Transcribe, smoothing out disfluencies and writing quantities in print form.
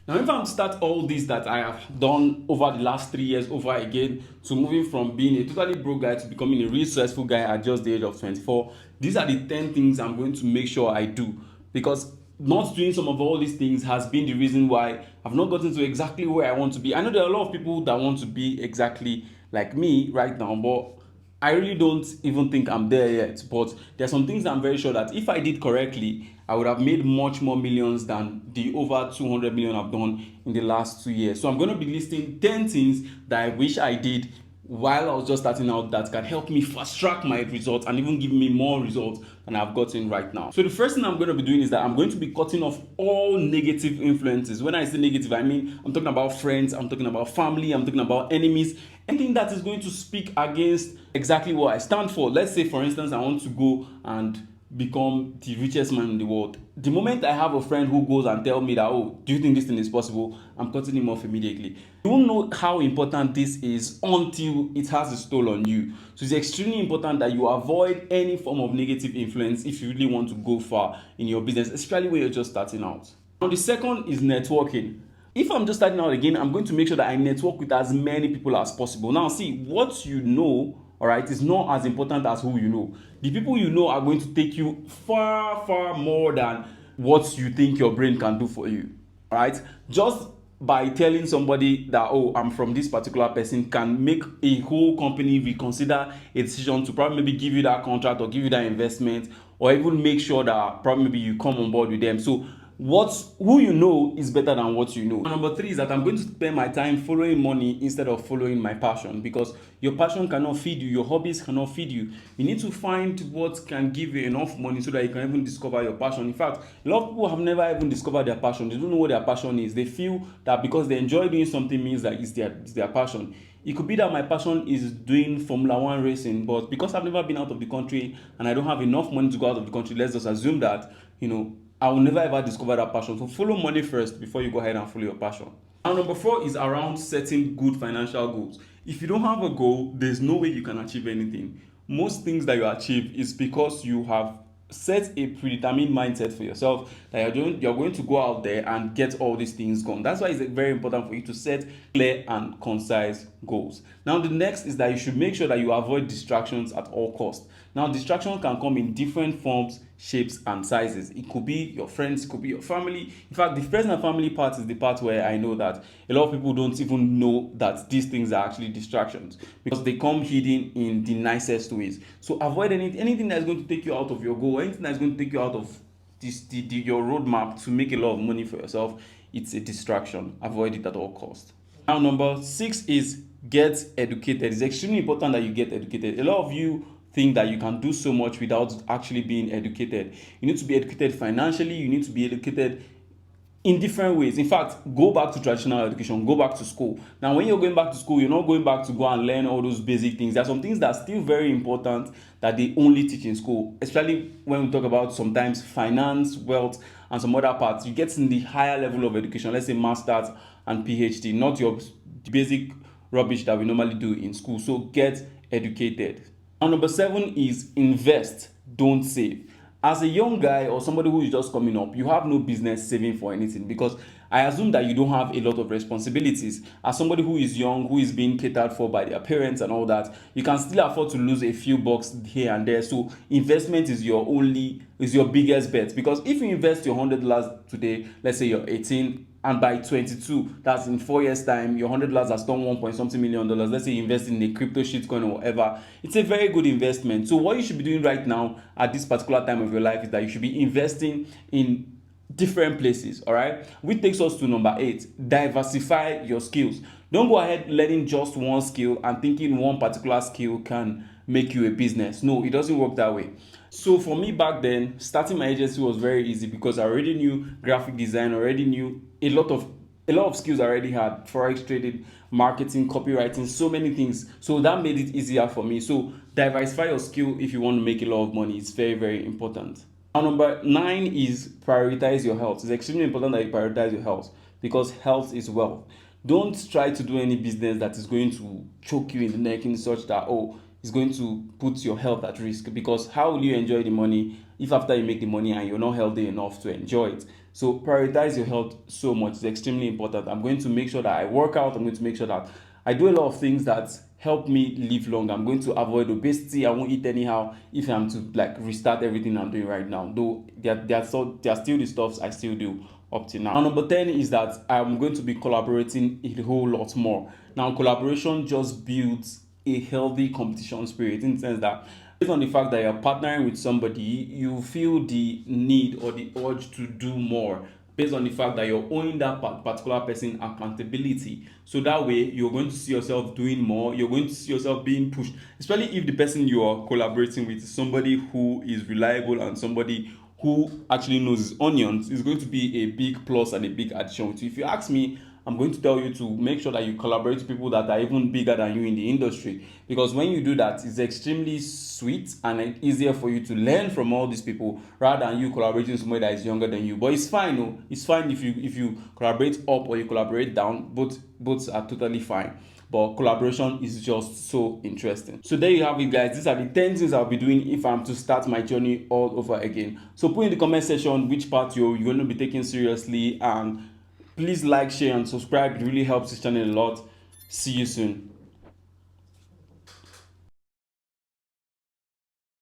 Now, if I'm to start all this that I have done over the last 3 years over again, to moving from being a totally broke guy to becoming a really successful guy at just the age of 24, these are the 10 things I'm going to make sure I do. Because not doing some of all these things has been the reason why I've not gotten to exactly where I want to be. I know there are a lot of people that want to be exactly like me right now, but I really don't even think I'm there yet. But there are some things I'm very sure that if I did correctly, I would have made much more millions than the over 200 million I've done in the last 2 years. So I'm going to be listing 10 things that I wish I did while I was just starting out that can help me fast track my results and even give me more results than I've gotten right now. So the first thing I'm going to be doing is that I'm going to be cutting off all negative influences. When I say negative, I mean I'm talking about friends, I'm talking about family, I'm talking about enemies, anything that is going to speak against exactly what I stand for. Let's say, for instance, I want to go and become the richest man in the world. The moment I have a friend who goes and tell me that, oh, do you think this thing is possible, I'm cutting him off immediately. You won't know how important this is until it has a toll on you. So it's extremely important that you avoid any form of negative influence if you really want to go far in your business, especially when you're just starting out. Now, the second is networking. If I'm just starting out again, I'm going to make sure that I network with as many people as possible. Now, see, what you know, all right, is not as important as who you know. The people you know are going to take you far, far more than what you think your brain can do for you. All right, just by telling somebody that, oh, I'm from this particular person, can make a whole company reconsider a decision to probably maybe give you that contract or give you that investment, or even make sure that probably maybe you come on board with them. So who you know is better than what you know. Number three is that I'm going to spend my time following money instead of following my passion, because your passion cannot feed you, your hobbies cannot feed you. You need to find what can give you enough money so that you can even discover your passion. In fact, a lot of people have never even discovered their passion. They don't know what their passion is. They feel that because they enjoy doing something means that it's their passion. It could be that my passion is doing Formula One racing, but because I've never been out of the country and I don't have enough money to go out of the country, let's just assume that, I will never ever discover that passion. So follow money first before you go ahead and follow your passion. And number four is around setting good financial goals. If you don't have a goal, there's no way you can achieve anything. Most things that you achieve is because you have set a predetermined mindset for yourself that you're going to go out there and get all these things done. That's why it's very important for you to set clear and concise goals. Now, the next is that you should make sure that you avoid distractions at all costs. Now, distraction can come in different forms, shapes, and sizes. It could be your friends, it could be your family. In fact, the friends and family part is the part where I know that a lot of people don't even know that these things are actually distractions, because they come hidden in the nicest ways. So avoid anything that's going to take you out of your goal, anything that's going to take you out of your roadmap to make a lot of money for yourself. It's a distraction. Avoid it at all costs. Now, number six is get educated. It's extremely important that you get educated. A lot of you think that you can do so much without actually being educated. You need to be educated financially. You need to be educated in different ways. In fact, go back to traditional education, go back to school. Now, when you're going back to school, you're not going back to go and learn all those basic things. There are some things that are still very important that they only teach in school, especially when we talk about sometimes finance, wealth, and some other parts. You get in the higher level of education, let's say masters and PhD, not your basic rubbish that we normally do in school. So get educated. And number seven is invest, don't save. As a young guy or somebody who is just coming up, you have no business saving for anything, because I assume that you don't have a lot of responsibilities. As somebody who is young, who is being catered for by their parents and all that, you can still afford to lose a few bucks here and there. So investment is your biggest bet, because if you invest your $100 today, let's say you're 18, and by 22, that's in 4 years time, your $100 has done 1 point something million dollars. Let's say you invest in a crypto shitcoin or whatever. It's a very good investment. So what you should be doing right now at this particular time of your life is that you should be investing in different places. All right, which takes us to number 8. Diversify your skills. Don't go ahead learning just one skill and thinking one particular skill can make you a business. No, it doesn't work that way. So for me back then, starting my agency was very easy because I already knew graphic design, already knew a lot of skills I already had: forex trading, marketing, copywriting, so many things. So that made it easier for me. So diversify your skill if you want to make a lot of money. It's very, very important. Now, number 9 is prioritize your health. It's extremely important that you prioritize your health, because health is wealth. Don't try to do any business that is going to choke you in the neck in such that, it's going to put your health at risk, because how will you enjoy the money if after you make the money and you're not healthy enough to enjoy it? So prioritize your health so much. It's extremely important. I'm going to make sure that I work out. I'm going to make sure that I do a lot of things that help me live long. I'm going to avoid obesity. I won't eat anyhow if I'm to like restart everything I'm doing right now. Though there are still the stuffs I still do up to now. Now, number 10 is that I'm going to be collaborating a whole lot more. Now, collaboration just builds a healthy competition spirit in the sense that based on the fact that you're partnering with somebody, you feel the need or the urge to do more based on the fact that you're owing that particular person accountability. So that way you're going to see yourself doing more, you're going to see yourself being pushed, especially if the person you are collaborating with is somebody who is reliable and somebody who actually knows his onions. Is going to be a big plus and a big addition. So if you ask me, I'm going to tell you to make sure that you collaborate with people that are even bigger than you in the industry, because when you do that, it's extremely sweet and easier for you to learn from all these people rather than you collaborating with somebody that is younger than you. But it's fine, no, it's fine if you collaborate up or you collaborate down. Both are totally fine, but collaboration is just so interesting. So there you have it, guys. These are the 10 things I'll be doing if I'm to start my journey all over again. So put in the comment section which part you're going to be taking seriously, and please like, share and subscribe. It really helps this channel a lot. See you soon.